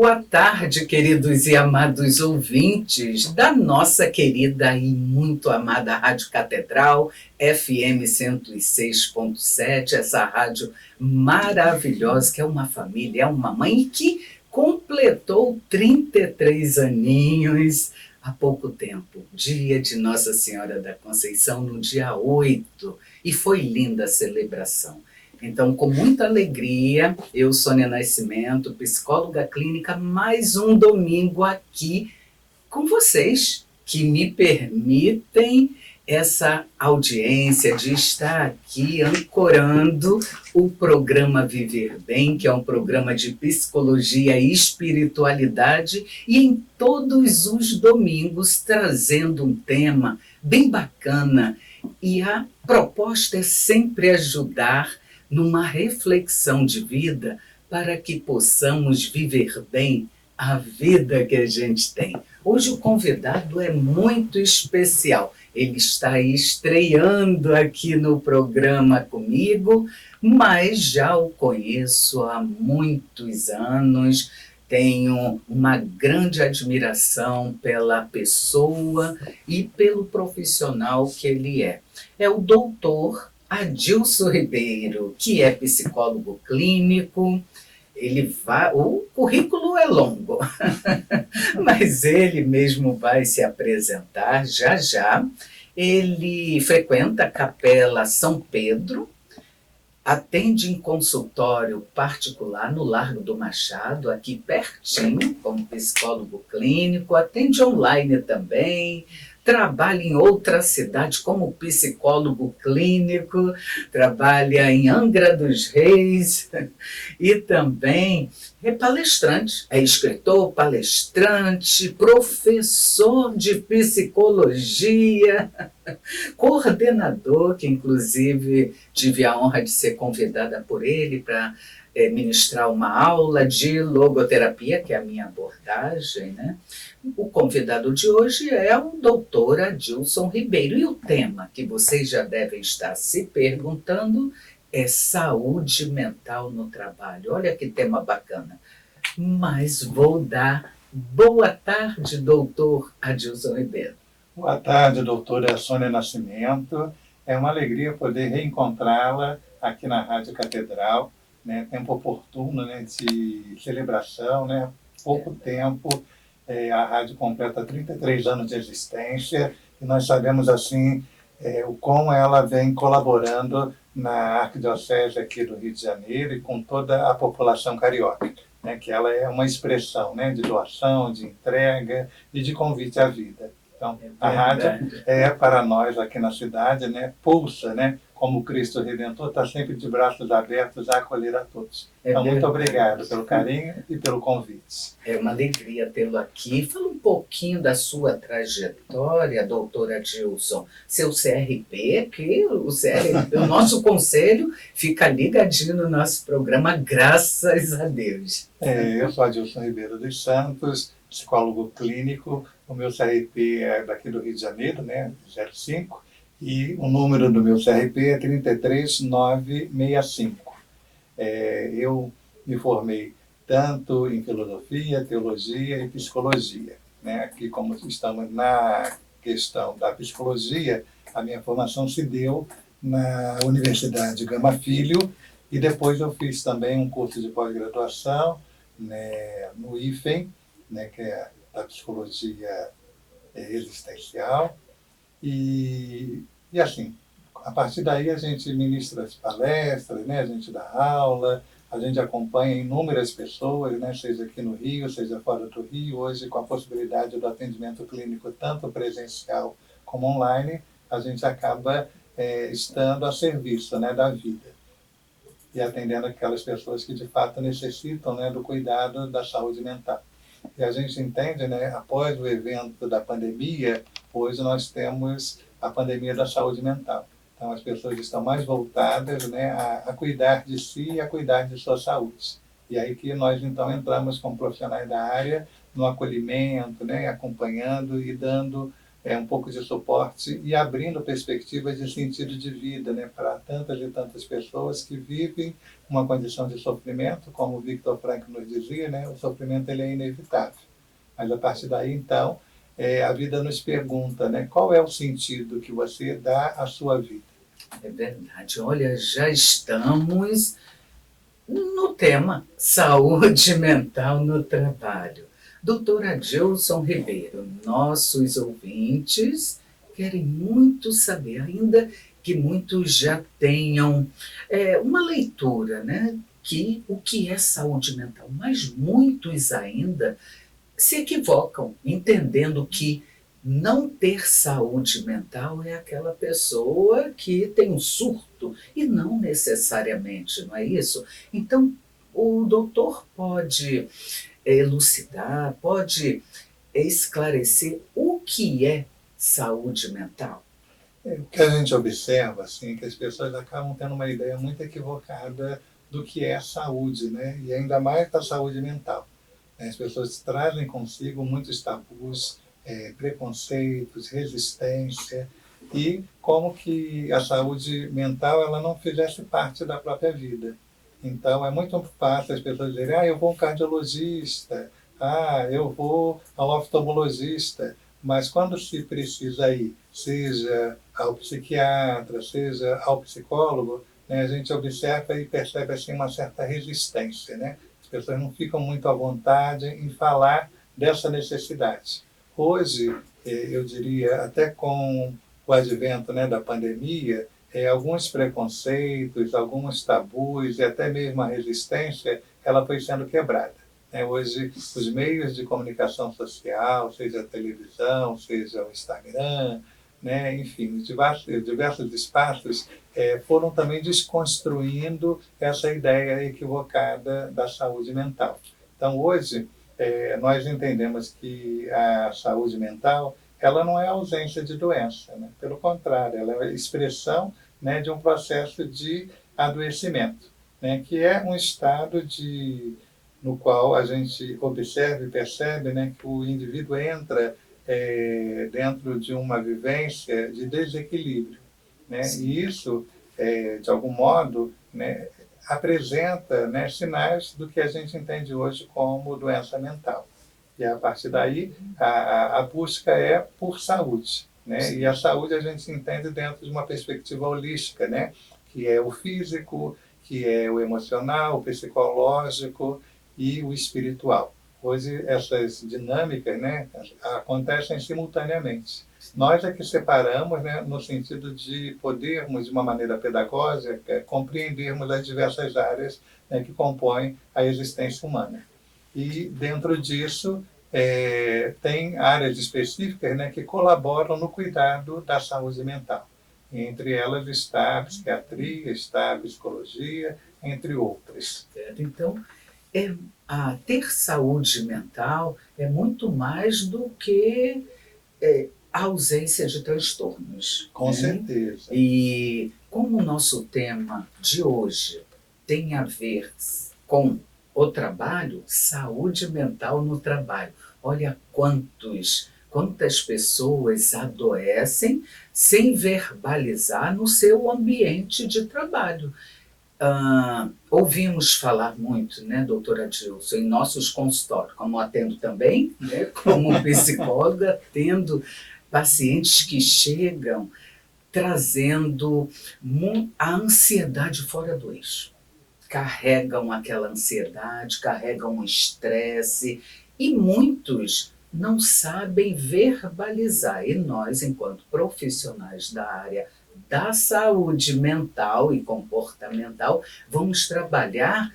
Boa tarde, queridos e amados ouvintes da nossa querida e muito amada Rádio Catedral, FM 106.7, essa rádio maravilhosa, que é uma família, é uma mãe que completou 33 aninhos há pouco tempo, dia de Nossa Senhora da Conceição, no dia 8, e foi linda a celebração. Então, com muita alegria, eu, Sônia Nascimento, psicóloga clínica, mais um domingo aqui com vocês, que me permitem essa audiência de estar aqui ancorando o programa Viver Bem, que é um programa de psicologia e espiritualidade, e em todos os domingos trazendo um tema bem bacana. E a proposta é sempre ajudar numa reflexão de vida para que possamos viver bem a vida que a gente tem. Hoje o convidado é muito especial. Ele está estreando aqui no programa comigo, mas já o conheço há muitos anos. Tenho uma grande admiração pela pessoa e pelo profissional que ele é. É o doutor Adilson Ribeiro, que é psicólogo clínico. O currículo é longo, mas ele mesmo vai se apresentar já já. Ele frequenta a Capela São Pedro, atende em consultório particular no Largo do Machado, aqui pertinho, como psicólogo clínico, atende online também, trabalha em outra cidade como psicólogo clínico, trabalha em Angra dos Reis e também é palestrante, é escritor, palestrante, professor de psicologia, coordenador, que inclusive tive a honra de ser convidada por ele para ministrar uma aula de logoterapia, que é a minha abordagem, né? O convidado de hoje é o doutor Adilson Ribeiro. E o tema que vocês já devem estar se perguntando é saúde mental no trabalho. Olha que tema bacana. Mas vou dar boa tarde, doutor Adilson Ribeiro. Boa tarde, doutora Sônia Nascimento. É uma alegria poder reencontrá-la aqui na Rádio Catedral, né? Tempo oportuno, né, de celebração, né? Pouco tempo. A rádio completa 33 anos de existência e nós sabemos, assim, o quão ela vem colaborando na Arquidiocese aqui do Rio de Janeiro e com toda a população carioca, né? Que ela é uma expressão, né, de doação, de entrega e de convite à vida. Então, a rádio é, para nós aqui na cidade, né, pulsa, né, como Cristo Redentor está sempre de braços abertos a acolher a todos. Então, muito obrigado pelo carinho e pelo convite. É uma alegria tê-lo aqui. Fala um pouquinho da sua trajetória, doutora Adilson. Seu CRP, que o nosso conselho fica ligadinho no nosso programa, graças a Deus. Eu sou Adilson Ribeiro dos Santos, psicólogo clínico. O meu CRP é daqui do Rio de Janeiro, né, 05, e o número do meu CRP é 33965. Eu me formei tanto em filosofia, teologia e psicologia, né? Aqui, como estamos na questão da psicologia, a minha formação se deu na Universidade Gama Filho, e depois eu fiz também um curso de pós-graduação, né, no IFEM, né, que é da psicologia existencial, e assim, a partir daí a gente ministra as palestras, né, a gente dá aula, a gente acompanha inúmeras pessoas, né, seja aqui no Rio, seja fora do Rio. Hoje, com a possibilidade do atendimento clínico tanto presencial como online, a gente acaba estando a serviço, né, da vida e atendendo aquelas pessoas que de fato necessitam, né, do cuidado da saúde mental. E a gente entende, né, após o evento da pandemia, hoje nós temos a pandemia da saúde mental. Então, as pessoas estão mais voltadas, né, a cuidar de si e a cuidar de sua saúde. E aí que nós, então, entramos como profissionais da área no acolhimento, né, acompanhando e dando um pouco de suporte e abrindo perspectivas de sentido de vida, né, para tantas e tantas pessoas que vivem uma condição de sofrimento, como o Viktor Frankl nos dizia, né, o sofrimento ele é inevitável. Mas a partir daí, então, a vida nos pergunta, né, qual é o sentido que você dá à sua vida? É verdade. Olha, já estamos no tema saúde mental no trabalho. Doutora Adilson Ribeiro, nossos ouvintes querem muito saber, ainda que muitos já tenham uma leitura, né, que o que é saúde mental, mas muitos ainda se equivocam, entendendo que não ter saúde mental é aquela pessoa que tem um surto, e não necessariamente, não é isso? Então, o doutor pode elucidar, pode esclarecer o que é saúde mental? O que a gente observa, assim, é que as pessoas acabam tendo uma ideia muito equivocada do que é a saúde, né? E ainda mais da saúde mental. As pessoas trazem consigo muitos tabus, preconceitos, resistência, e como que a saúde mental ela não fizesse parte da própria vida. Então, é muito fácil as pessoas dizerem, eu vou ao cardiologista, eu vou ao oftalmologista, mas quando se precisa ir, seja ao psiquiatra, seja ao psicólogo, né, a gente observa e percebe assim, uma certa resistência, né? As pessoas não ficam muito à vontade em falar dessa necessidade. Hoje, eu diria, até com o advento, né, da pandemia, alguns preconceitos, alguns tabus e até mesmo a resistência, ela foi sendo quebrada. Hoje, os meios de comunicação social, seja a televisão, seja o Instagram, né, enfim, os diversos espaços foram também desconstruindo essa ideia equivocada da saúde mental. Então, hoje, nós entendemos que a saúde mental ela não é ausência de doença, né? Pelo contrário, ela é a expressão, né, de um processo de adoecimento, né, que é um estado no qual a gente observa e percebe, né, que o indivíduo entra dentro de uma vivência de desequilíbrio, né? E isso, de algum modo, né, apresenta, né, sinais do que a gente entende hoje como doença mental. E a partir daí, a busca é por saúde, né? E a saúde a gente entende dentro de uma perspectiva holística, né? Que é o físico, que é o emocional, o psicológico e o espiritual. Hoje essas dinâmicas, né, acontecem simultaneamente. Nós é que separamos, né, no sentido de podermos, de uma maneira pedagógica, compreendermos as diversas áreas, né, que compõem a existência humana. E dentro disso tem áreas específicas, né, que colaboram no cuidado da saúde mental. Entre elas está a psiquiatria, está a psicologia, entre outras. Então, ter saúde mental é muito mais do que a ausência de transtornos. Com certeza. E como o nosso tema de hoje tem a ver com o trabalho, saúde mental no trabalho. Olha quantas pessoas adoecem sem verbalizar no seu ambiente de trabalho. Ouvimos falar muito, né, doutora Adilson, em nossos consultórios, como atendo também, né, como psicóloga, atendo pacientes que chegam trazendo a ansiedade fora do eixo. Carregam aquela ansiedade, carregam o estresse, e muitos não sabem verbalizar. E nós, enquanto profissionais da área da saúde mental e comportamental, vamos trabalhar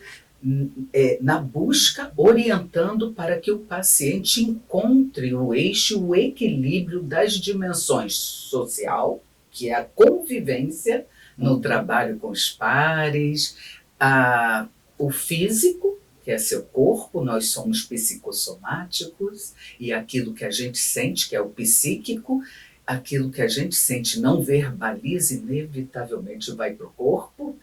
na busca, orientando para que o paciente encontre o eixo, o equilíbrio das dimensões social, que é a convivência no trabalho com os pares, o físico, que é seu corpo, nós somos psicossomáticos, e aquilo que a gente sente, que é o psíquico, aquilo que a gente sente não verbaliza, inevitavelmente vai para o corpo,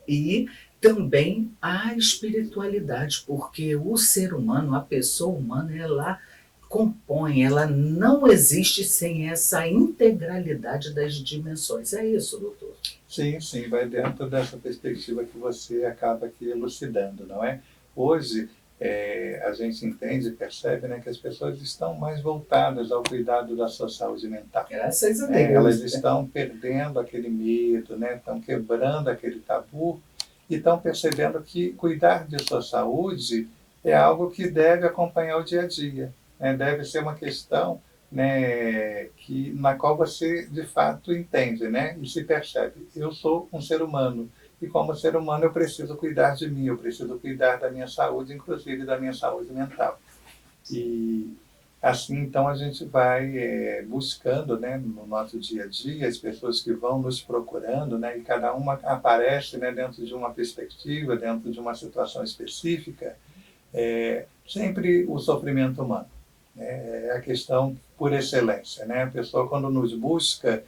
e também a espiritualidade, porque o ser humano, a pessoa humana, ela compõe, ela não existe sem essa integralidade das dimensões. É isso, doutor? Sim, sim, vai dentro dessa perspectiva que você acaba aqui elucidando, não é? Hoje, a gente entende e percebe, né, que as pessoas estão mais voltadas ao cuidado da sua saúde mental. Graças a Deus. Elas estão perdendo aquele medo, né, estão quebrando aquele tabu e estão percebendo que cuidar de sua saúde é algo que deve acompanhar o dia a dia, né? Deve ser uma questão, né, na qual você de fato entende, né, e se percebe. Eu sou um ser humano e como ser humano eu preciso cuidar de mim, eu preciso cuidar da minha saúde, inclusive da minha saúde mental. E assim, então, a gente vai buscando, né, no nosso dia a dia, as pessoas que vão nos procurando, né, e cada uma aparece, né, dentro de uma perspectiva, dentro de uma situação específica, sempre o sofrimento humano. É a questão por excelência, né? A pessoa, quando nos busca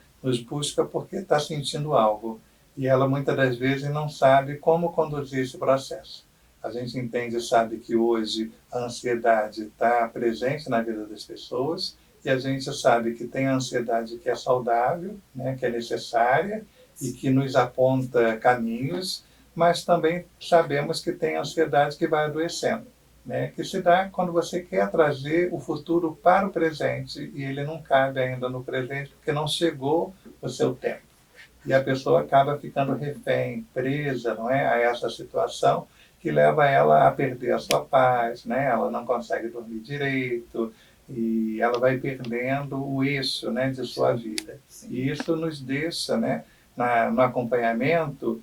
porque está sentindo algo. E ela, muitas das vezes, não sabe como conduzir esse processo. A gente entende e sabe que hoje a ansiedade está presente na vida das pessoas e a gente sabe que tem a ansiedade que é saudável, né, que é necessária e que nos aponta caminhos, mas também sabemos que tem a ansiedade que vai adoecendo, né, que se dá quando você quer trazer o futuro para o presente e ele não cabe ainda no presente porque não chegou o seu tempo. E a pessoa acaba ficando refém, presa, não é, a essa situação que leva ela a perder a sua paz, né? Ela não consegue dormir direito e ela vai perdendo o eixo, né, de sua vida. Sim. E isso nos deixa, né, no acompanhamento,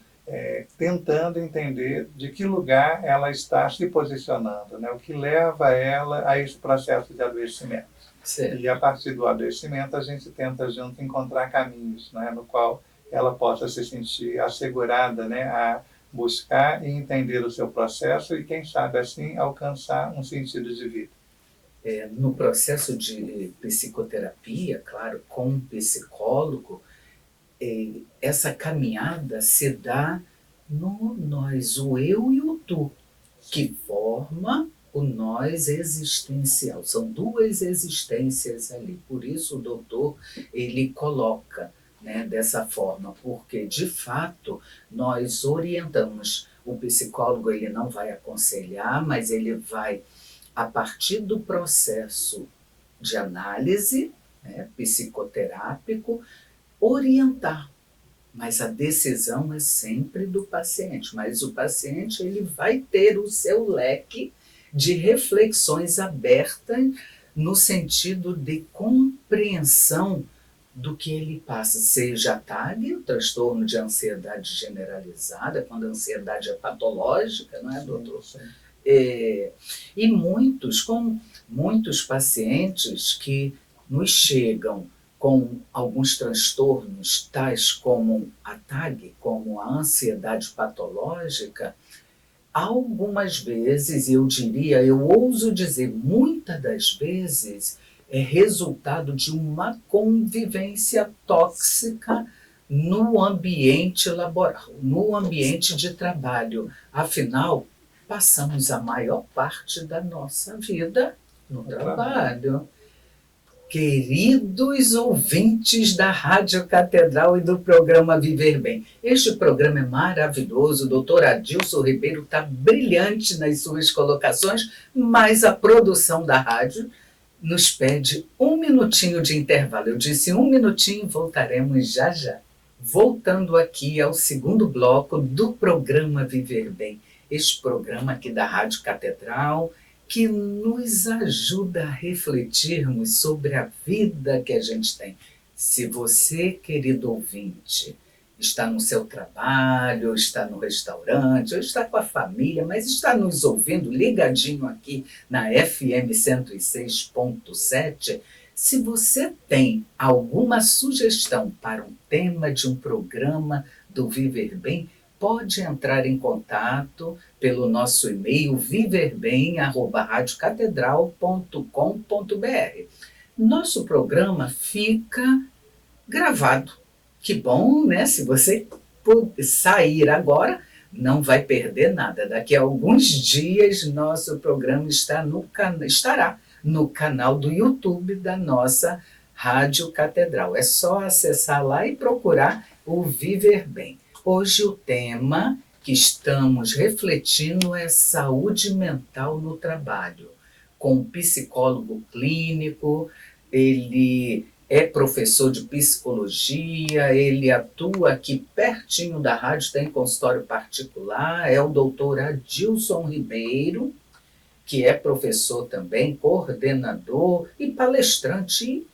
tentando entender de que lugar ela está se posicionando, né? O que leva ela a esse processo de adoecimento. Certo. E a partir do adoecimento a gente tenta junto encontrar caminhos, né, no qual ela possa se sentir assegurada, né, a buscar e entender o seu processo e, quem sabe, assim, alcançar um sentido de vida. No processo de psicoterapia, claro, com um psicólogo, essa caminhada se dá no nós, o eu e o tu, que forma o nós existencial. São duas existências ali. Por isso o doutor, ele coloca, né, dessa forma, porque de fato nós orientamos. O psicólogo, ele não vai aconselhar, mas ele vai, a partir do processo de análise, né, psicoterápico, orientar. Mas a decisão é sempre do paciente. Mas o paciente, ele vai ter o seu leque de reflexões abertas no sentido de compreensão do que ele passa, seja a TAG, o transtorno de ansiedade generalizada, quando a ansiedade é patológica, não é, doutor? Sim. E muitos pacientes que nos chegam com alguns transtornos, tais como a TAG, como a ansiedade patológica, algumas vezes, eu ouso dizer, muitas das vezes, é resultado de uma convivência tóxica no ambiente laboral, no ambiente de trabalho. Afinal, passamos a maior parte da nossa vida no trabalho. Queridos ouvintes da Rádio Catedral e do programa Viver Bem, este programa é maravilhoso, o doutor Adilson Ribeiro está brilhante nas suas colocações, mas a produção da rádio nos pede 1 minutinho de intervalo. Eu disse 1 minutinho, voltaremos já já. Voltando aqui ao segundo bloco do programa Viver Bem, este programa aqui da Rádio Catedral, que nos ajuda a refletirmos sobre a vida que a gente tem. Se você, querido ouvinte, está no seu trabalho, está no restaurante, ou está com a família, mas está nos ouvindo ligadinho aqui na FM 106.7, se você tem alguma sugestão para um tema de um programa do Viver Bem, pode entrar em contato pelo nosso e-mail viverbem@radiocatedral.com.br. Nosso programa fica gravado. Que bom, né? Se você sair agora, não vai perder nada. Daqui a alguns dias, nosso programa estará no canal do YouTube da nossa Rádio Catedral. É só acessar lá e procurar o Viver Bem. Hoje o tema que estamos refletindo é saúde mental no trabalho, com um psicólogo clínico. Ele é professor de psicologia, ele atua aqui pertinho da rádio, tem consultório particular, é o doutor Adilson Ribeiro, que é professor também, coordenador e palestrante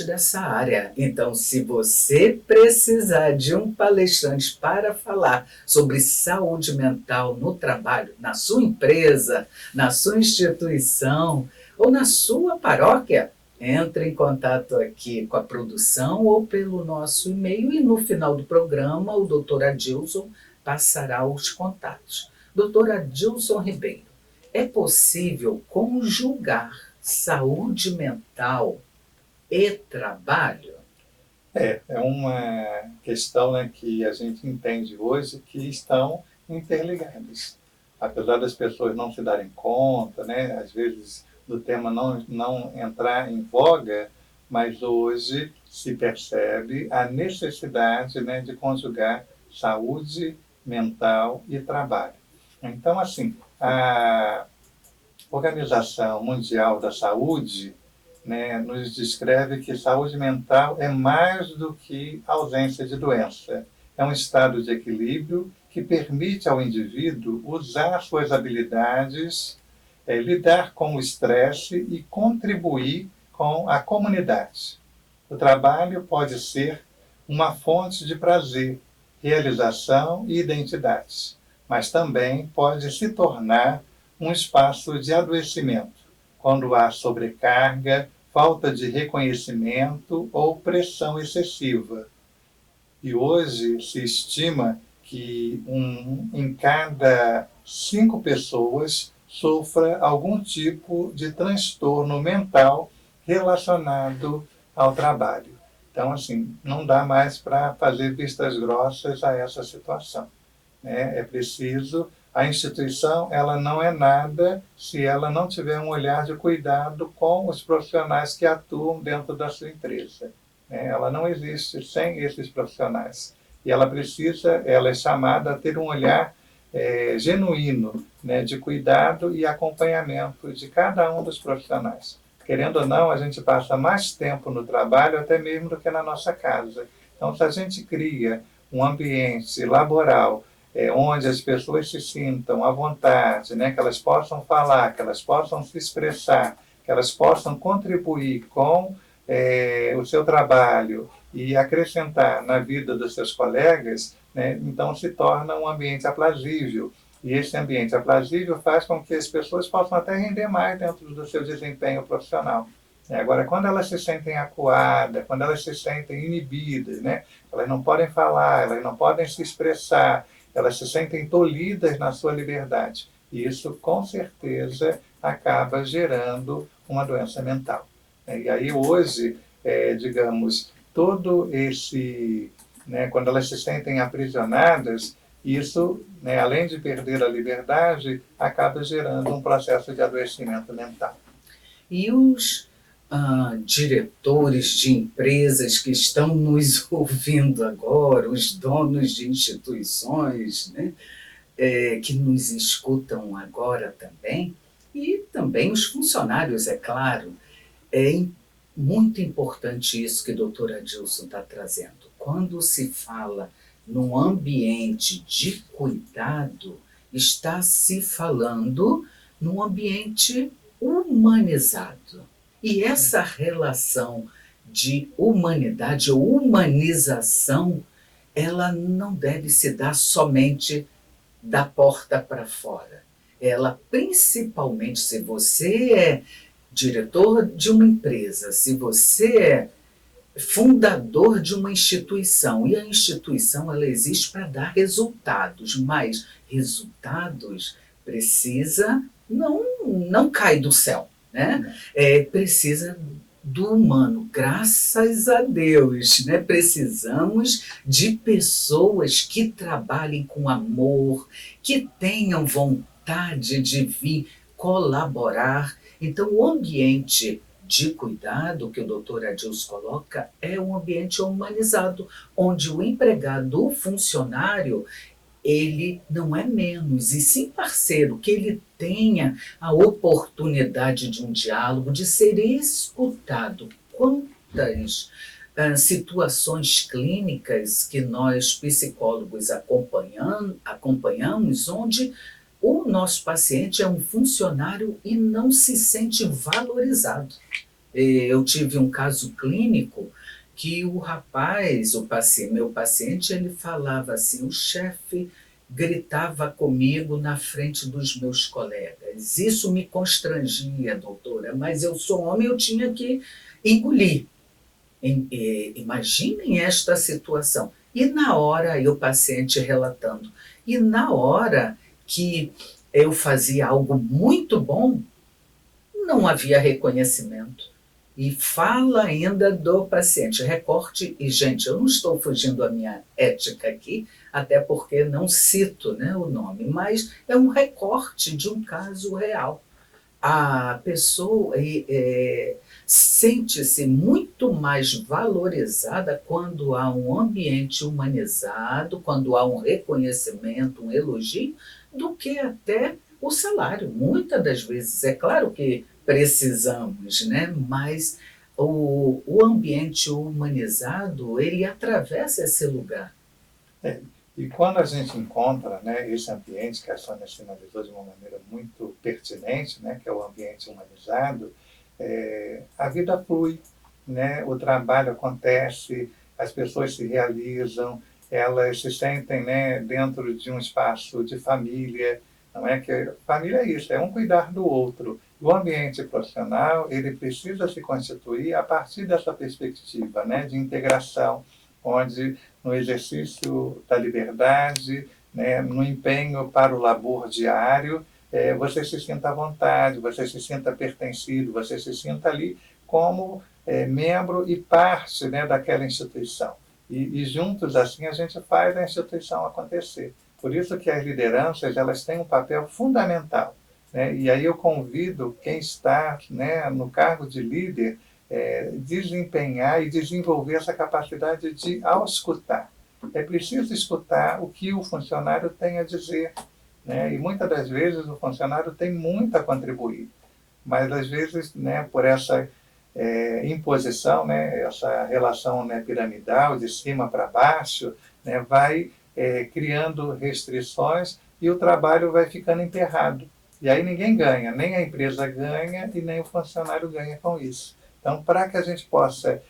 dessa área. Então, se você precisar de um palestrante para falar sobre saúde mental no trabalho, na sua empresa, na sua instituição ou na sua paróquia, entre em contato aqui com a produção ou pelo nosso e-mail e no final do programa o doutor Adilson passará os contatos. Doutor Adilson Ribeiro, é possível conjugar saúde mental e trabalho? É uma questão, né, que a gente entende hoje que estão interligadas. Apesar das pessoas não se darem conta, né, às vezes do tema não entrar em voga, mas hoje se percebe a necessidade, né, de conjugar saúde mental e trabalho. Então, assim, a Organização Mundial da Saúde, né, nos descreve que saúde mental é mais do que ausência de doença. É um estado de equilíbrio que permite ao indivíduo usar suas habilidades, lidar com o estresse e contribuir com a comunidade. O trabalho pode ser uma fonte de prazer, realização e identidade, mas também pode se tornar um espaço de adoecimento, quando há sobrecarga, falta de reconhecimento ou pressão excessiva. E hoje se estima que em cada 5 pessoas sofra algum tipo de transtorno mental relacionado ao trabalho. Então, assim, não dá mais para fazer vistas grossas a essa situação, né? É preciso. A instituição, ela não é nada se ela não tiver um olhar de cuidado com os profissionais que atuam dentro da sua empresa, né? Ela não existe sem esses profissionais. E ela é chamada a ter um olhar genuíno, né, de cuidado e acompanhamento de cada um dos profissionais. Querendo ou não, a gente passa mais tempo no trabalho até mesmo do que na nossa casa. Então, se a gente cria um ambiente laboral onde as pessoas se sintam à vontade, né, que elas possam falar, que elas possam se expressar, que elas possam contribuir com o seu trabalho e acrescentar na vida dos seus colegas, né, então se torna um ambiente aprazível. E esse ambiente aprazível faz com que as pessoas possam até render mais dentro do seu desempenho profissional. Agora, quando elas se sentem acuadas, quando elas se sentem inibidas, né, elas não podem falar, elas não podem se expressar, elas se sentem tolhidas na sua liberdade. E isso, com certeza, acaba gerando uma doença mental. E aí, hoje, digamos, todo esse... né, quando elas se sentem aprisionadas, isso, né, além de perder a liberdade, acaba gerando um processo de adoecimento mental. E os diretores de empresas que estão nos ouvindo agora, os donos de instituições, né, que nos escutam agora também, e também os funcionários, é claro. É muito importante isso que a doutora Adilson está trazendo. Quando se fala num ambiente de cuidado, está se falando num ambiente humanizado. E essa relação de humanidade ou humanização, ela não deve se dar somente da porta para fora. Ela, principalmente, se você é diretor de uma empresa, se você é fundador de uma instituição, e a instituição ela existe para dar resultados, mas resultados precisa, não cai do céu, né? Precisa do humano, graças a Deus, né? Precisamos de pessoas que trabalhem com amor, que tenham vontade de vir colaborar Então, o ambiente de cuidado que o doutor Adilson coloca é um ambiente humanizado, onde o empregado, o funcionário, ele não é menos, e sim parceiro, que ele tenha a oportunidade de um diálogo, de ser escutado. Quantas situações clínicas que nós psicólogos acompanhamos, onde o nosso paciente é um funcionário e não se sente valorizado. Eu tive um caso clínico que o rapaz, meu paciente, ele falava assim, o chefe gritava comigo na frente dos meus colegas. Isso me constrangia, doutora, mas eu sou homem, eu tinha que engolir. Imaginem esta situação. E na hora, e o paciente relatando, e na hora que eu fazia algo muito bom, não havia reconhecimento. E fala ainda do paciente, recorte, e gente, eu não estou fugindo da minha ética aqui, até porque não cito, né, o nome, mas é um recorte de um caso real. A pessoa sente-se muito mais valorizada quando há um ambiente humanizado, quando há um reconhecimento, um elogio, do que até o salário. Muitas das vezes, é claro que precisamos, né? Mas o ambiente humanizado, ele atravessa esse lugar. E quando a gente encontra, né, esse ambiente que a Sônia sinalizou de uma maneira muito pertinente, né, que é o ambiente humanizado, a vida flui, né, o trabalho acontece, as pessoas se realizam, elas se sentem, né, dentro de um espaço de família, não é que família é isso, é um cuidar do outro. O ambiente profissional, ele precisa se constituir a partir dessa perspectiva, né, de integração, onde no exercício da liberdade, né, no empenho para o labor diário, você se sinta à vontade, você se sinta pertencido, você se sinta ali como membro e parte, né, daquela instituição. E juntos, assim, a gente faz a instituição acontecer. Por isso que as lideranças, elas têm um papel fundamental, né? E aí eu convido quem está, né, no cargo de líder, desempenhar e desenvolver essa capacidade de auscultar. É preciso escutar o que o funcionário tem a dizer, né? E muitas das vezes o funcionário tem muito a contribuir, mas às vezes, né, por essa imposição, né, essa relação, né, piramidal, de cima para baixo, né, vai criando restrições e o trabalho vai ficando emperrado. E aí ninguém ganha, nem a empresa ganha e nem o funcionário ganha com isso. Então, para que a gente possa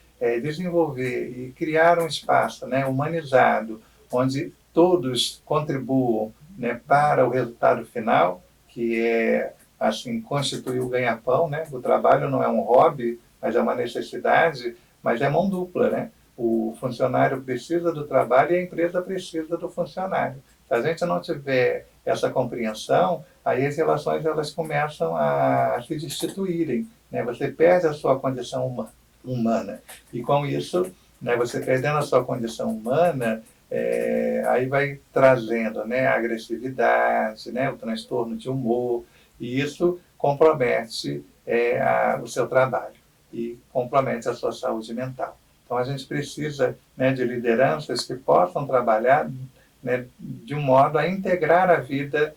desenvolver e criar um espaço, né, humanizado, onde todos contribuam, né, para o resultado final, que é, assim, constituir o ganha-pão, né? O trabalho não é um hobby, mas é uma necessidade, mas é mão dupla, né? O funcionário precisa do trabalho e a empresa precisa do funcionário. Se a gente não tiver essa compreensão, aí as relações elas começam a se destituírem, né? Você perde a sua condição humana. E com isso, né, você perdendo a sua condição humana, aí vai trazendo, né, a agressividade, né, o transtorno de humor, e isso compromete o seu trabalho e compromete a sua saúde mental. Então, a gente precisa, né, de lideranças que possam trabalhar, né, de um modo a integrar a vida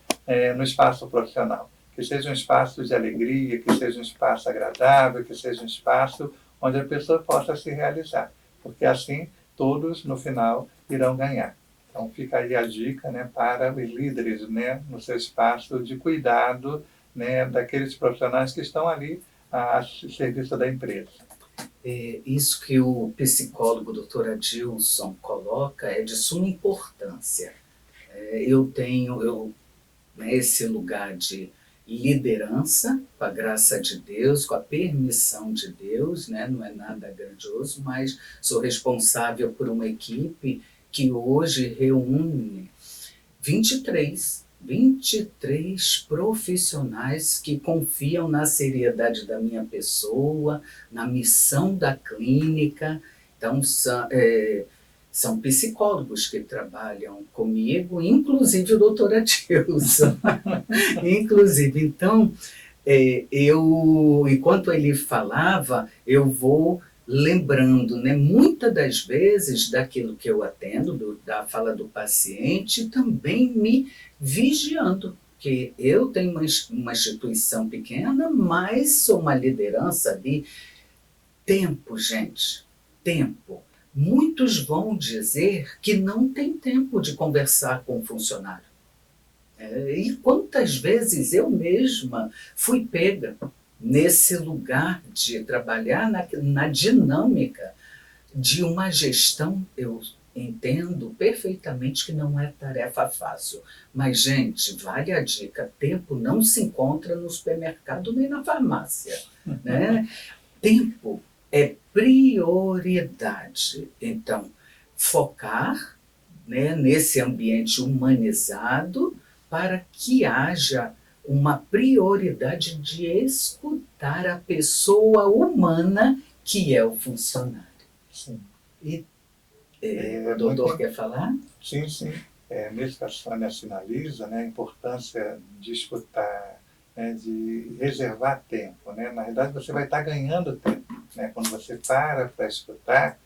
no espaço profissional. Que seja um espaço de alegria, que seja um espaço agradável, que seja um espaço onde a pessoa possa se realizar. Porque assim, todos, no final, irão ganhar. Então, fica aí a dica, né, para os líderes, né, no seu espaço de cuidado, né, daqueles profissionais que estão ali a serviço da empresa. Isso que o psicólogo Dr. Adilson coloca é de suma importância. Eu tenho esse lugar de liderança, com a graça de Deus, com a permissão de Deus, né? Não é nada grandioso, mas sou responsável por uma equipe que hoje reúne 23 profissionais que confiam na seriedade da minha pessoa, na missão da clínica. Então, são psicólogos que trabalham comigo, inclusive o doutor Adilson. Inclusive, então, Enquanto ele falava, eu vou lembrando, né, muitas das vezes daquilo que eu atendo, da fala do paciente, também me vigiando, que eu tenho uma instituição pequena, mas sou uma liderança ali. Tempo, gente, tempo. Muitos vão dizer que não tem tempo de conversar com o funcionário. E quantas vezes eu mesma fui pega nesse lugar de trabalhar na dinâmica de uma gestão. Eu entendo perfeitamente que não é tarefa fácil, mas, gente, vale a dica, tempo não se encontra no supermercado nem na farmácia, né? Tempo é prioridade. Então, focar, né, nesse ambiente humanizado para que haja uma prioridade de escutar a pessoa humana que é o funcionário. Sim. E o doutor quer falar? Sim, sim. Mesmo que a Sônia sinaliza, né, a importância de escutar, né, de reservar tempo. Né? Na verdade, você vai estar ganhando tempo. Né? Quando você para escutar,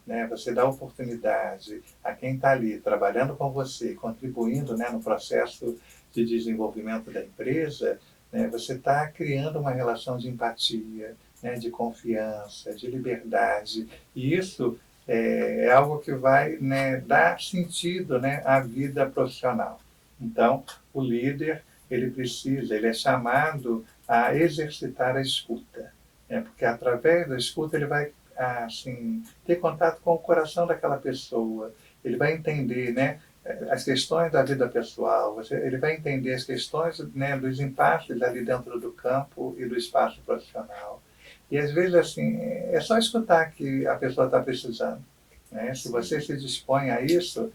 né, você dá oportunidade a quem está ali trabalhando com você, contribuindo, né, no processo de desenvolvimento da empresa, né, você está criando uma relação de empatia, né, de confiança, de liberdade. E isso é algo que vai, né, dar sentido, né, à vida profissional. Então, o líder, ele é chamado a exercitar a escuta, né, porque através da escuta ele vai assim, ter contato com o coração daquela pessoa, ele vai entender, né, as questões da vida pessoal, ele vai entender as questões, né, dos impasses ali dentro do campo e do espaço profissional. E às vezes, assim, é só escutar que a pessoa está precisando. Né? Se você se dispõe a isso,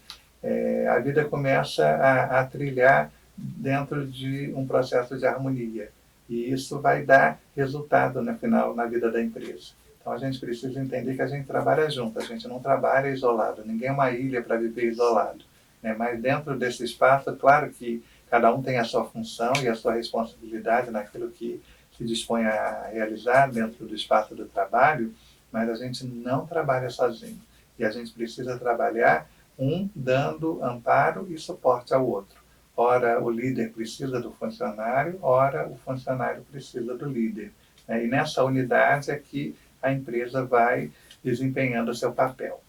a vida começa a trilhar dentro de um processo de harmonia. E isso vai dar resultado, no final, na vida da empresa. Então a gente precisa entender que a gente trabalha junto, a gente não trabalha isolado, ninguém é uma ilha para viver isolado. Né? Mas dentro desse espaço, claro que cada um tem a sua função e a sua responsabilidade naquilo que se dispõe a realizar dentro do espaço do trabalho, mas a gente não trabalha sozinho. E a gente precisa trabalhar um dando amparo e suporte ao outro. Ora, o líder precisa do funcionário, ora, o funcionário precisa do líder. E nessa unidade é que a empresa vai desempenhando o seu papel.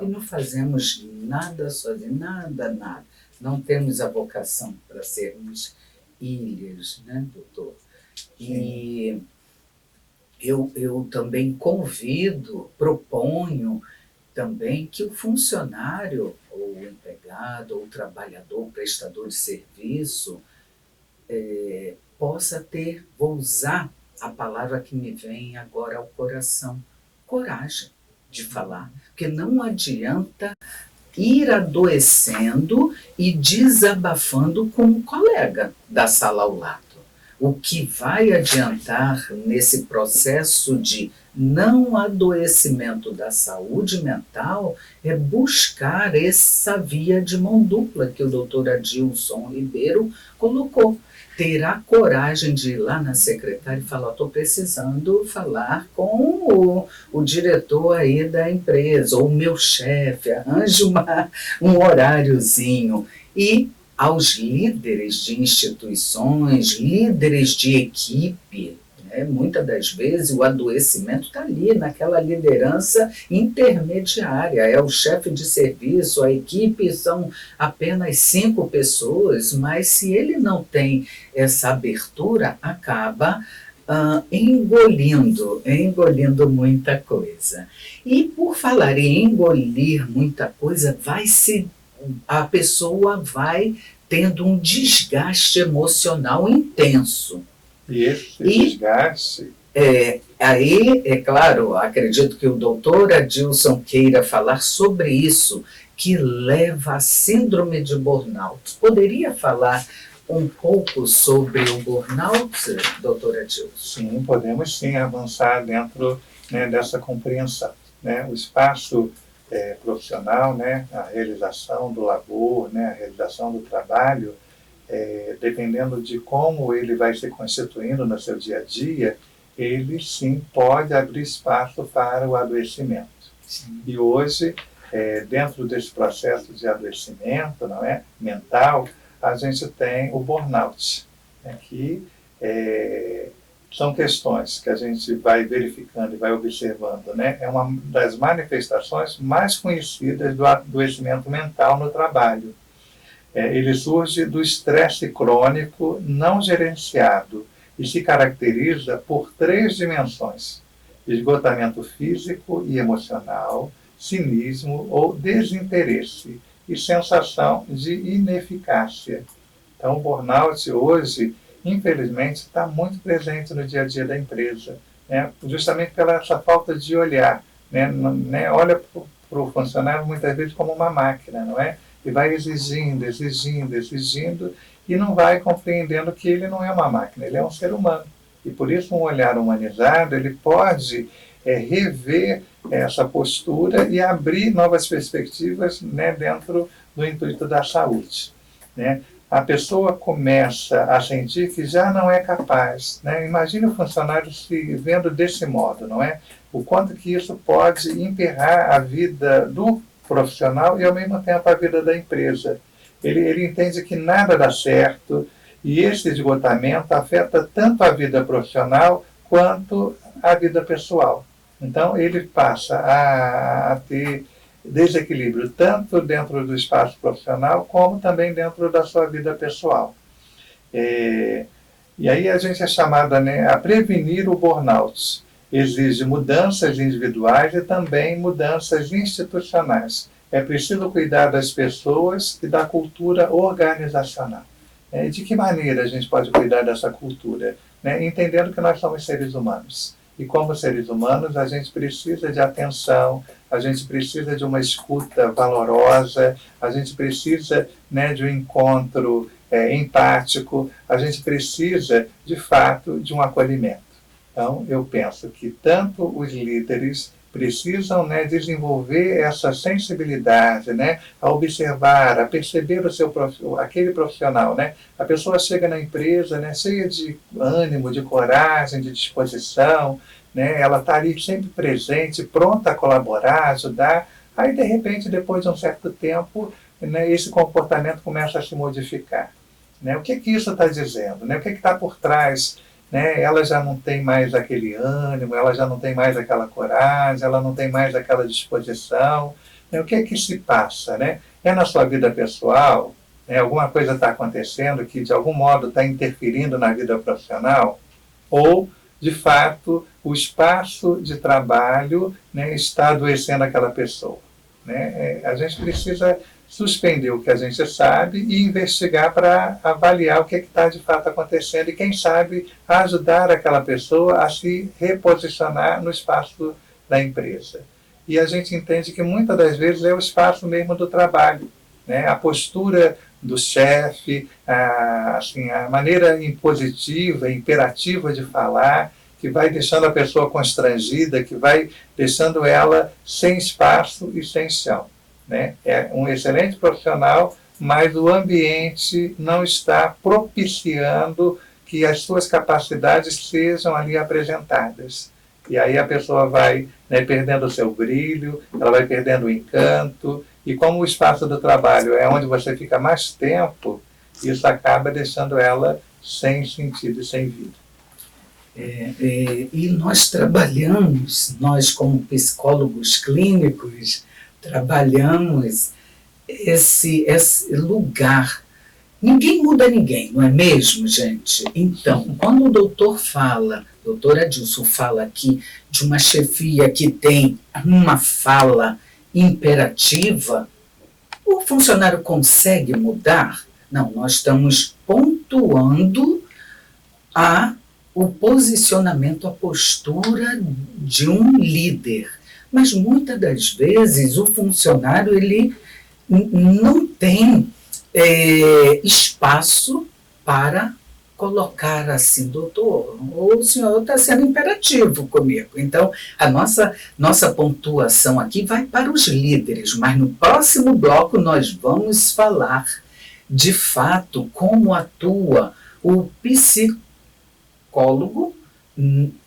E não fazemos nada sozinho, nada. Não temos a vocação para sermos ilhas, né, doutor? E eu também convido, proponho também que o funcionário, ou o empregado, ou o trabalhador, o prestador de serviço, possa ter, vou usar a palavra que me vem agora ao coração, coragem de falar. Porque não adianta ir adoecendo e desabafando com um colega da sala ao lado. O que vai adiantar nesse processo de não adoecimento da saúde mental é buscar essa via de mão dupla que o doutor Adilson Ribeiro colocou. Ter a coragem de ir lá na secretária e falar: estou precisando falar com o diretor aí da empresa, ou o meu chefe, arranje um horáriozinho. E aos líderes de instituições, líderes de equipe, né? Muitas das vezes o adoecimento está ali, naquela liderança intermediária, é o chefe de serviço, a equipe são apenas 5 pessoas, mas se ele não tem essa abertura, acaba engolindo muita coisa. E por falar em engolir muita coisa, a pessoa vai tendo um desgaste emocional intenso. E esse desgaste... Aí, é claro, acredito que o doutor Adilson queira falar sobre isso, que leva à síndrome de burnout. Poderia falar um pouco sobre o burnout, doutor Adilson? Sim, podemos sim avançar dentro, né, dessa compreensão. Né? O espaço profissional, né, a realização do labor, né, a realização do trabalho, dependendo de como ele vai se constituindo no seu dia a dia, ele sim pode abrir espaço para o adoecimento. Sim. E hoje, dentro desse processo de adoecimento, não é, mental, a gente tem o burnout, né, que são questões que a gente vai verificando e vai observando, né? É uma das manifestações mais conhecidas do adoecimento mental no trabalho. Ele surge do estresse crônico não gerenciado e se caracteriza por 3 dimensões: esgotamento físico e emocional, cinismo ou desinteresse e sensação de ineficácia. Então, o burnout hoje, infelizmente, está muito presente no dia a dia da empresa, né? Justamente pela essa falta de olhar, né? Olha para o funcionário muitas vezes como uma máquina, não é? E vai exigindo, e não vai compreendendo que ele não é uma máquina, ele é um ser humano. E por isso um olhar humanizado, ele pode rever essa postura e abrir novas perspectivas, né, dentro do intuito da saúde, né? A pessoa começa a sentir que já não é capaz, né? Imagine o funcionário se vendo desse modo, não é? O quanto que isso pode emperrar a vida do profissional e, ao mesmo tempo, a vida da empresa. Ele entende que nada dá certo e esse esgotamento afeta tanto a vida profissional quanto a vida pessoal. Então, ele passa a ter desequilíbrio tanto dentro do espaço profissional como também dentro da sua vida pessoal. E aí a gente é chamada, né, a prevenir o burnout. Exige mudanças individuais e também mudanças institucionais. É preciso cuidar das pessoas e da cultura organizacional. De que maneira a gente pode cuidar dessa cultura? Entendendo que nós somos seres humanos. E como seres humanos, a gente precisa de atenção, a gente precisa de uma escuta valorosa, a gente precisa, né, de um encontro empático, a gente precisa, de fato, de um acolhimento. Então, eu penso que tanto os líderes precisam, né, desenvolver essa sensibilidade, né, a observar, a perceber aquele profissional, né? A pessoa chega na empresa, né, cheia de ânimo, de coragem, de disposição, né? Ela está ali sempre presente, pronta a colaborar, ajudar. Aí, de repente, depois de um certo tempo, né, esse comportamento começa a se modificar, né? O que isso está dizendo, né? O que está por trás? Né, ela já não tem mais aquele ânimo, ela já não tem mais aquela coragem, ela não tem mais aquela disposição. Né, o que se passa? Né? É na sua vida pessoal? Né, alguma coisa está acontecendo que de algum modo está interferindo na vida profissional? Ou, de fato, o espaço de trabalho, né, está adoecendo aquela pessoa? Né? A gente precisa suspender o que a gente sabe e investigar para avaliar o que está de fato acontecendo e, quem sabe, ajudar aquela pessoa a se reposicionar no espaço da empresa. E a gente entende que muitas das vezes é o espaço mesmo do trabalho, né? A postura do chefe, a maneira impositiva, imperativa de falar, que vai deixando a pessoa constrangida, que vai deixando ela sem espaço e sem chão. Né? É um excelente profissional, mas o ambiente não está propiciando que as suas capacidades sejam ali apresentadas. E aí a pessoa vai, né, perdendo o seu brilho, ela vai perdendo o encanto, e como o espaço do trabalho é onde você fica mais tempo, isso acaba deixando ela sem sentido e sem vida. E nós trabalhamos, nós como psicólogos clínicos, trabalhamos esse lugar. Ninguém muda ninguém, não é mesmo, gente? Então, quando o doutor Adilson fala aqui de uma chefia que tem uma fala imperativa, o funcionário consegue mudar? Não, nós estamos pontuando o posicionamento, a postura de um líder. Mas muitas das vezes o funcionário ele não tem espaço para colocar assim, doutor, o senhor está sendo imperativo comigo. Então, a nossa pontuação aqui vai para os líderes, mas no próximo bloco nós vamos falar de fato, como atua o psicólogo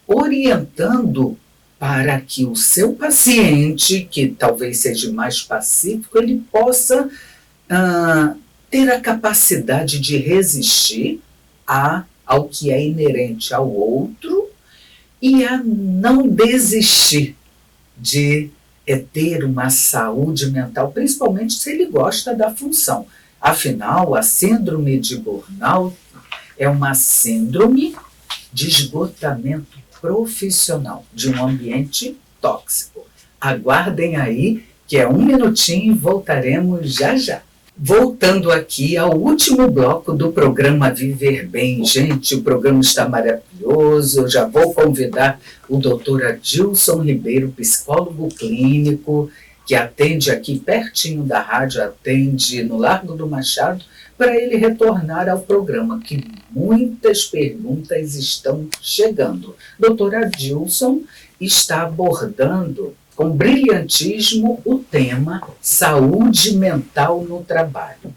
orientando para que o seu paciente, que talvez seja mais pacífico, ele possa ter a capacidade de resistir ao que é inerente ao outro e a não desistir de ter uma saúde mental, principalmente se ele gosta da função. Afinal, a síndrome de burnout é uma síndrome de esgotamento profissional de um ambiente tóxico. Aguardem aí, que é 1 minutinho e voltaremos já já. Voltando aqui ao último bloco do programa Viver Bem. Gente, o programa está maravilhoso. Eu já vou convidar o doutor Adilson Ribeiro, psicólogo clínico, que atende aqui pertinho da rádio, atende no Largo do Machado, para ele retornar ao programa, que muitas perguntas estão chegando. Doutor Adilson está abordando com brilhantismo o tema saúde mental no trabalho.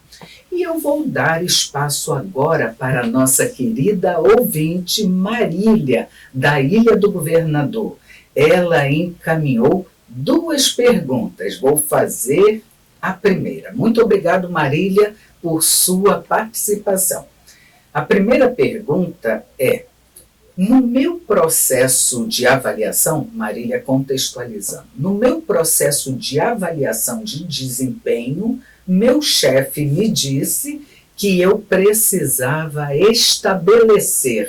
E eu vou dar espaço agora para a nossa querida ouvinte Marília, da Ilha do Governador. Ela encaminhou 2 perguntas. Vou fazer a primeira. Muito obrigado, Marília, por sua participação. A primeira pergunta é: no meu processo de avaliação, Marília contextualizando, no meu processo de avaliação de desempenho, meu chefe me disse que eu precisava estabelecer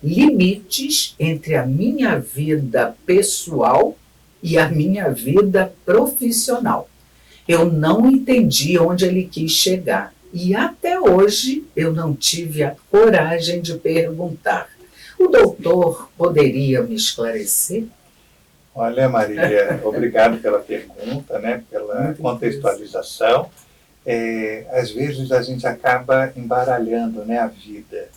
limites entre a minha vida pessoal e a minha vida profissional. Eu não entendi onde ele quis chegar e até hoje eu não tive a coragem de perguntar. O doutor poderia me esclarecer? Olha, Marília, obrigado pela pergunta, né, pela contextualização. Às vezes a gente acaba embaralhando, né, a vida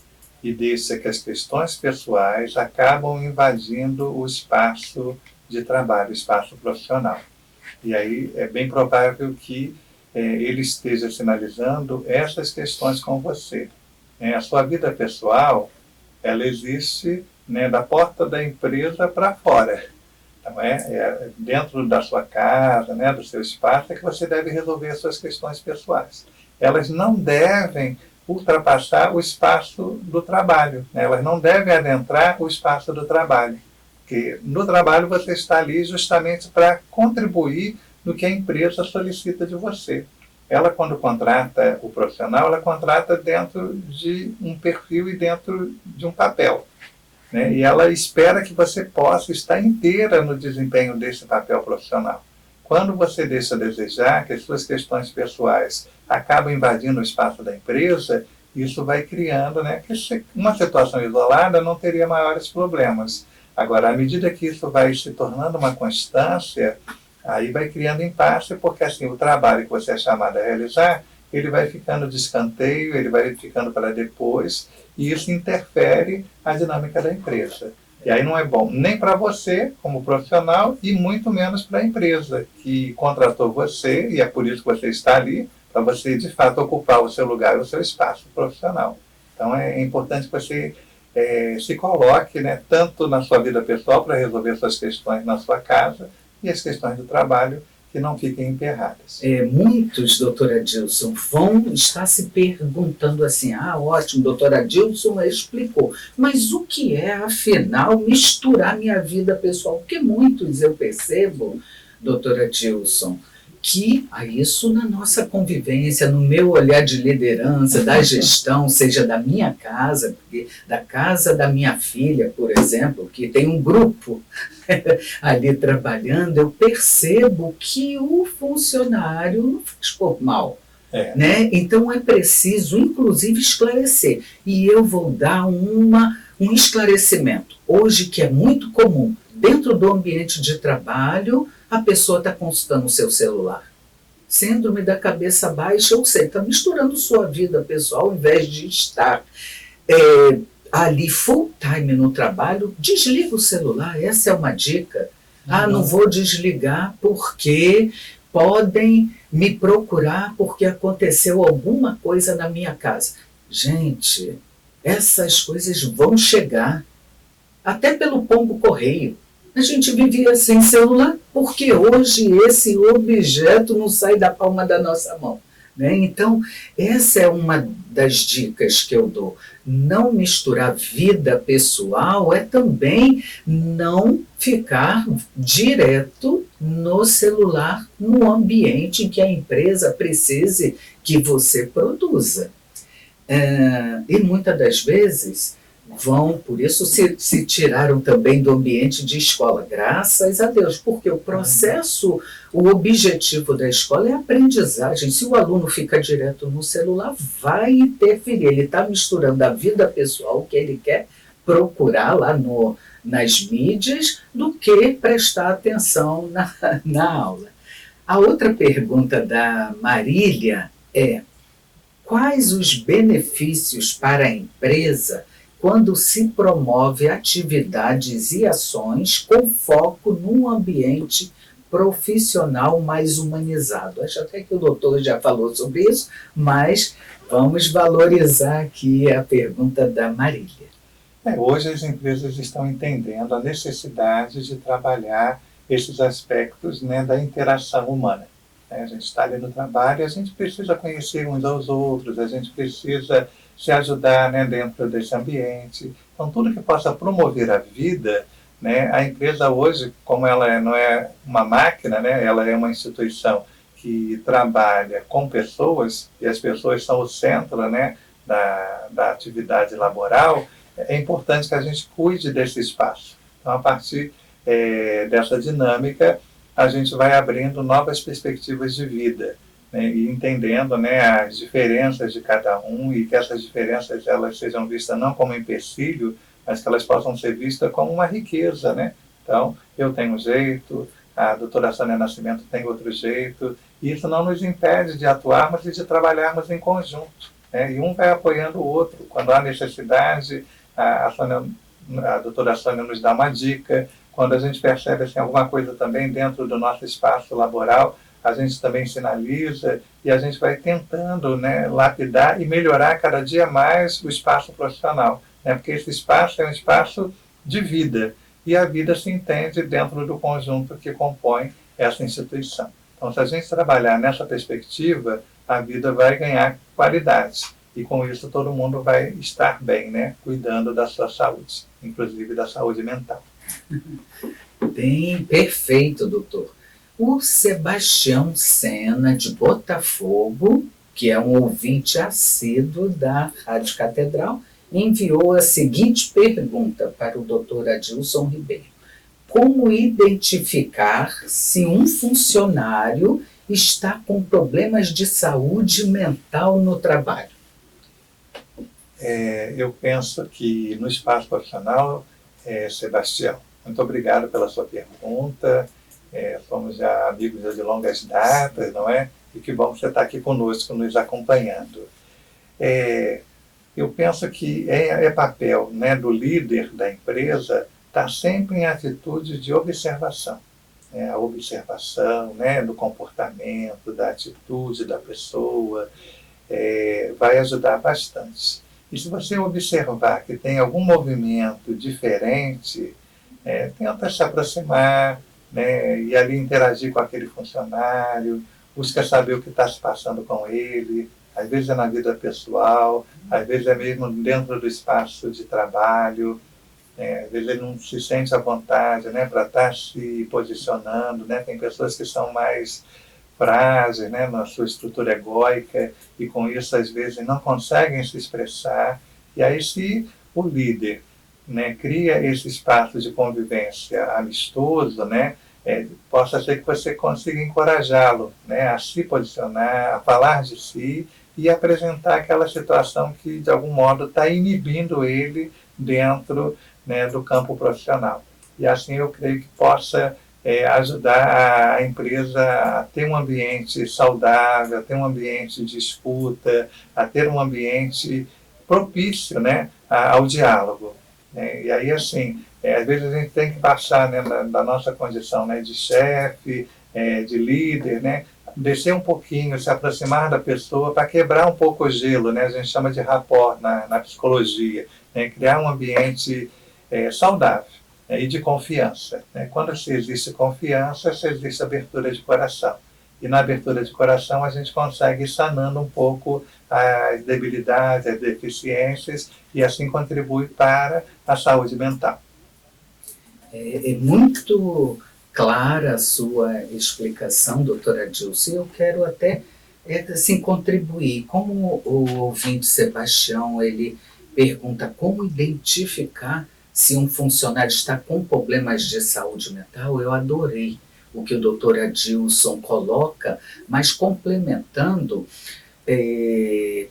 e deixa que as questões pessoais acabam invadindo o espaço de trabalho, o espaço profissional. E aí é bem provável que ele esteja sinalizando essas questões com você. A sua vida pessoal, ela existe, né, da porta da empresa para fora. Então, dentro da sua casa, né, do seu espaço, é que você deve resolver as suas questões pessoais. Elas não devem ultrapassar o espaço do trabalho, né? Elas não devem adentrar o espaço do trabalho. Porque no trabalho você está ali justamente para contribuir no que a empresa solicita de você. Ela, quando contrata o profissional, ela contrata dentro de um perfil e dentro de um papel, né? E ela espera que você possa estar inteira no desempenho desse papel profissional. Quando você deixa a desejar, que as suas questões pessoais acabam invadindo o espaço da empresa, isso vai criando, né, que uma situação isolada não teria maiores problemas. Agora, à medida que isso vai se tornando uma constância, aí vai criando impasse, porque assim, o trabalho que você é chamado a realizar, ele vai ficando de escanteio, ele vai ficando para depois, e isso interfere a dinâmica da empresa. E aí não é bom nem para você, como profissional, e muito menos para a empresa, que contratou você, e é por isso que você está ali, para você, de fato, ocupar o seu lugar, o seu espaço profissional. Então, é importante que você se coloque, né, tanto na sua vida pessoal, para resolver suas questões na sua casa, e as questões do trabalho, que não fiquem emperradas. Muitos, doutor Adilson, vão estar se perguntando assim: ótimo, doutor Adilson explicou, mas o que é, afinal, misturar minha vida pessoal? Porque muitos eu percebo, doutor Adilson, que isso na nossa convivência, no meu olhar de liderança, da gestão, seja da minha casa, da casa da minha filha, por exemplo, que tem um grupo ali trabalhando, eu percebo que o funcionário não faz por mal. Né? Então é preciso, inclusive, esclarecer. E eu vou dar um esclarecimento. Hoje, que é muito comum, dentro do ambiente de trabalho, a pessoa está consultando o seu celular. Síndrome da cabeça baixa, ou seja, está misturando sua vida pessoal, ao invés de estar ali full time no trabalho. Desliga o celular, essa é uma dica. Não vou desligar porque podem me procurar porque aconteceu alguma coisa na minha casa. Gente, essas coisas vão chegar, até pelo pombo correio. A gente vivia sem celular, porque hoje esse objeto não sai da palma da nossa mão, né? Então, essa é uma das dicas que eu dou. Não misturar vida pessoal é também não ficar direto no celular, no ambiente em que a empresa precise que você produza. E muitas das vezes por isso se tiraram também do ambiente de escola, graças a Deus, porque o processo, o objetivo da escola é a aprendizagem. Se o aluno fica direto no celular, vai interferir, ele está misturando a vida pessoal, o que ele quer procurar lá nas mídias, do que prestar atenção na aula. A outra pergunta da Marília é: quais os benefícios para a empresa quando se promove atividades e ações com foco num ambiente profissional mais humanizado? Acho até que o doutor já falou sobre isso, mas vamos valorizar aqui a pergunta da Marília. Hoje as empresas estão entendendo a necessidade de trabalhar esses aspectos, né, da interação humana. A gente está ali no trabalho e a gente precisa conhecer uns aos outros, a gente precisa se ajudar, né, dentro desse ambiente. Então, tudo que possa promover a vida, né, a empresa hoje, como ela não é uma máquina, né, ela é uma instituição que trabalha com pessoas, e as pessoas são o centro, né, da atividade laboral, é importante que a gente cuide desse espaço. Então, a partir dessa dinâmica, a gente vai abrindo novas perspectivas de vida, né, e entendendo, né, as diferenças de cada um, e que essas diferenças elas sejam vistas não como empecilho, mas que elas possam ser vistas como uma riqueza, né? Então, eu tenho um jeito, a doutora Sônia Nascimento tem outro jeito, e isso não nos impede de atuarmos e de trabalharmos em conjunto, né? E um vai apoiando o outro. Quando há necessidade, a doutora Sônia nos dá uma dica. Quando a gente percebe assim, alguma coisa também dentro do nosso espaço laboral, a gente também sinaliza e a gente vai tentando, né, lapidar e melhorar cada dia mais o espaço profissional, né, porque esse espaço é um espaço de vida e a vida se entende dentro do conjunto que compõe essa instituição. Então, se a gente trabalhar nessa perspectiva, a vida vai ganhar qualidade e com isso todo mundo vai estar bem, né, cuidando da sua saúde, inclusive da saúde mental. Bem, perfeito, doutor. O Sebastião Sena, de Botafogo, que é um ouvinte assíduo da Rádio Catedral, enviou a seguinte pergunta para o doutor Adilson Ribeiro: como identificar se um funcionário está com problemas de saúde mental no trabalho? Eu penso que no espaço profissional, Sebastião, muito obrigado pela sua pergunta. Somos já amigos de longas datas, não é? E que bom que você está aqui conosco, nos acompanhando. Eu penso que é papel, né, do líder da empresa estar sempre em atitude de observação. A observação, né, do comportamento, da atitude da pessoa, vai ajudar bastante. E se você observar que tem algum movimento diferente, tenta se aproximar, né, e ali interagir com aquele funcionário, busca saber o que está se passando com ele, às vezes é na vida pessoal, às vezes é mesmo dentro do espaço de trabalho, às vezes ele não se sente à vontade, né, para estar se posicionando, né, tem pessoas que são mais frágeis, né, na sua estrutura egóica, e com isso às vezes não conseguem se expressar, e aí se o líder, né, cria esse espaço de convivência amistoso, né, possa ser que você consiga encorajá-lo, né, a se posicionar, a falar de si e apresentar aquela situação que, de algum modo, está inibindo ele dentro, né, do campo profissional. E assim eu creio que possa ajudar a empresa a ter um ambiente saudável, a ter um ambiente de escuta, a ter um ambiente propício, né, ao diálogo. E aí, assim, às vezes a gente tem que baixar, né, da nossa condição, né, de chefe, de líder, né, descer um pouquinho, se aproximar da pessoa para quebrar um pouco o gelo, né? A gente chama de rapport na psicologia, né? Criar um ambiente saudável, né? E de confiança, né? Quando se existe confiança, se existe abertura de coração. E na abertura de coração a gente consegue ir sanando um pouco as debilidades, as deficiências e assim contribui para a saúde mental. É muito clara a sua explicação, doutora Dilce. Eu quero até assim, contribuir. Como o ouvinte Sebastião, ele pergunta como identificar se um funcionário está com problemas de saúde mental, eu adorei o que o doutor Adilson coloca, mas complementando,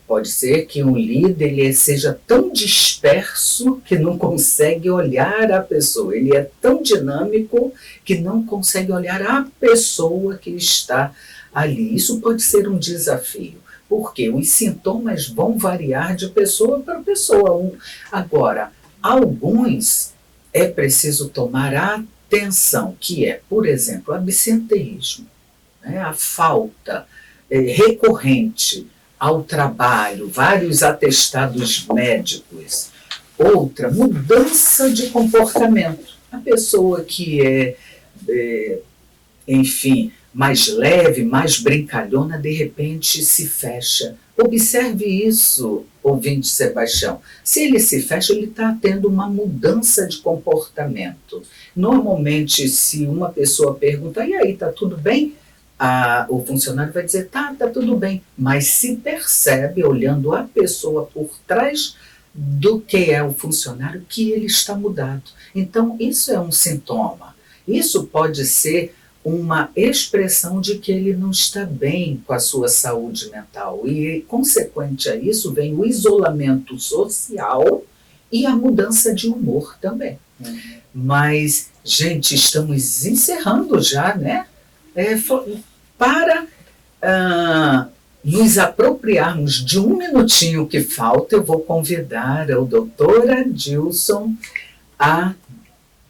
pode ser que um líder ele seja tão disperso que não consegue olhar a pessoa, ele é tão dinâmico que não consegue olhar a pessoa que está ali. Isso pode ser um desafio, porque os sintomas vão variar de pessoa para pessoa. Agora, alguns é preciso tomar atenção, que é, por exemplo, absenteísmo, né, a falta recorrente ao trabalho, vários atestados médicos. Outra, mudança de comportamento. A pessoa que enfim, mais leve, mais brincalhona, de repente se fecha. Observe isso, ouvinte Sebastião. Se ele se fecha, ele está tendo uma mudança de comportamento. Normalmente, se uma pessoa pergunta, e aí, está tudo bem? O funcionário vai dizer, tá tudo bem. Mas se percebe, olhando a pessoa por trás do que é o funcionário, que ele está mudado. Então, isso é um sintoma. Isso pode ser uma expressão de que ele não está bem com a sua saúde mental. E, consequente a isso, vem o isolamento social e a mudança de humor também. Mas, gente, estamos encerrando já, né? Para nos apropriarmos de um minutinho que falta, eu vou convidar o doutor Adilson a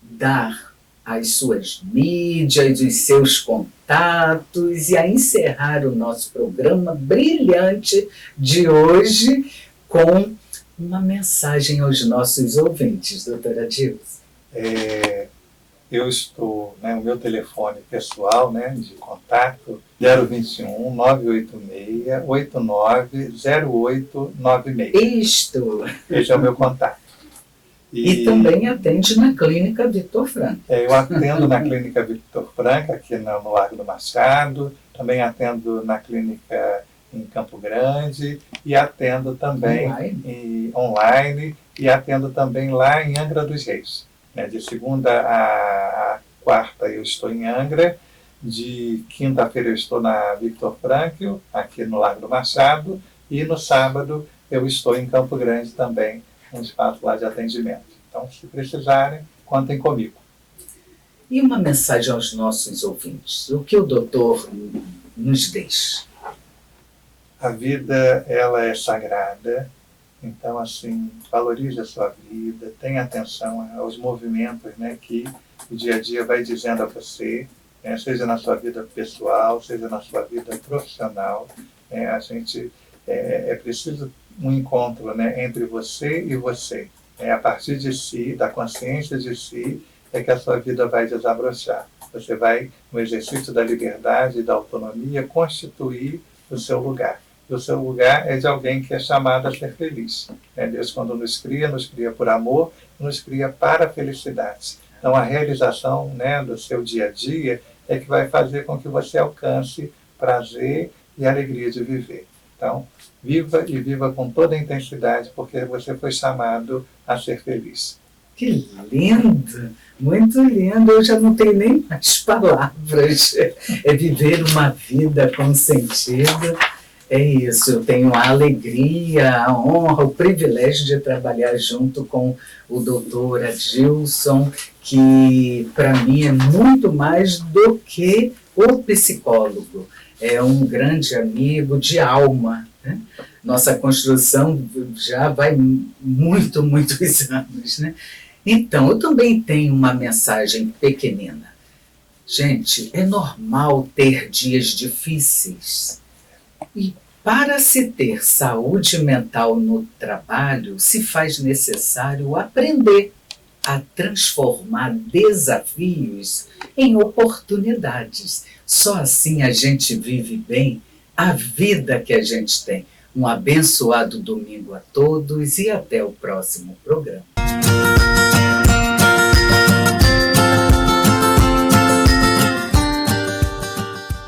dar as suas mídias, os seus contatos e a encerrar o nosso programa brilhante de hoje com uma mensagem aos nossos ouvintes, doutora Adilson. Eu estou, o meu telefone pessoal, de contato, 021 986 890896. Isto! Esse é o meu contato. E também atende na Clínica Victor Frankl. Eu atendo na Clínica Victor Frankl, aqui no Largo do Machado, também atendo na clínica em Campo Grande, e atendo também online e atendo também lá em Angra dos Reis. De segunda a quarta eu estou em Angra, de quinta-feira eu estou na Victor Frankl, aqui no Largo do Machado, e no sábado eu estou em Campo Grande também, um espaço lá de atendimento. Então, se precisarem, contem comigo. E uma mensagem aos nossos ouvintes, o que o doutor nos deixa? A vida, ela é sagrada. Então, assim, valorize a sua vida, tenha atenção aos movimentos que o dia a dia vai dizendo a você, seja na sua vida pessoal, seja na sua vida profissional. A gente é preciso um encontro entre você e você. A partir de si, da consciência de si, é que a sua vida vai desabrochar. Você vai, no exercício da liberdade e da autonomia, constituir o seu lugar. E o seu lugar é de alguém que é chamado a ser feliz. Deus, quando nos cria por amor, nos cria para a felicidade. Então, a realização do seu dia a dia é que vai fazer com que você alcance prazer e alegria de viver. Então, viva e viva com toda a intensidade, porque você foi chamado a ser feliz. Que lindo! Muito lindo! Eu já não tenho nem mais palavras. É viver uma vida com sentido. É isso, eu tenho a alegria, a honra, o privilégio de trabalhar junto com o doutor Adilson, que para mim é muito mais do que o psicólogo. É um grande amigo de alma. Né? Nossa construção já vai muitos anos. Né? Então, eu também tenho uma mensagem pequenina. Gente, é normal ter dias difíceis. E para se ter saúde mental no trabalho, se faz necessário aprender a transformar desafios em oportunidades. Só assim a gente vive bem a vida que a gente tem. Um abençoado domingo a todos e até o próximo programa.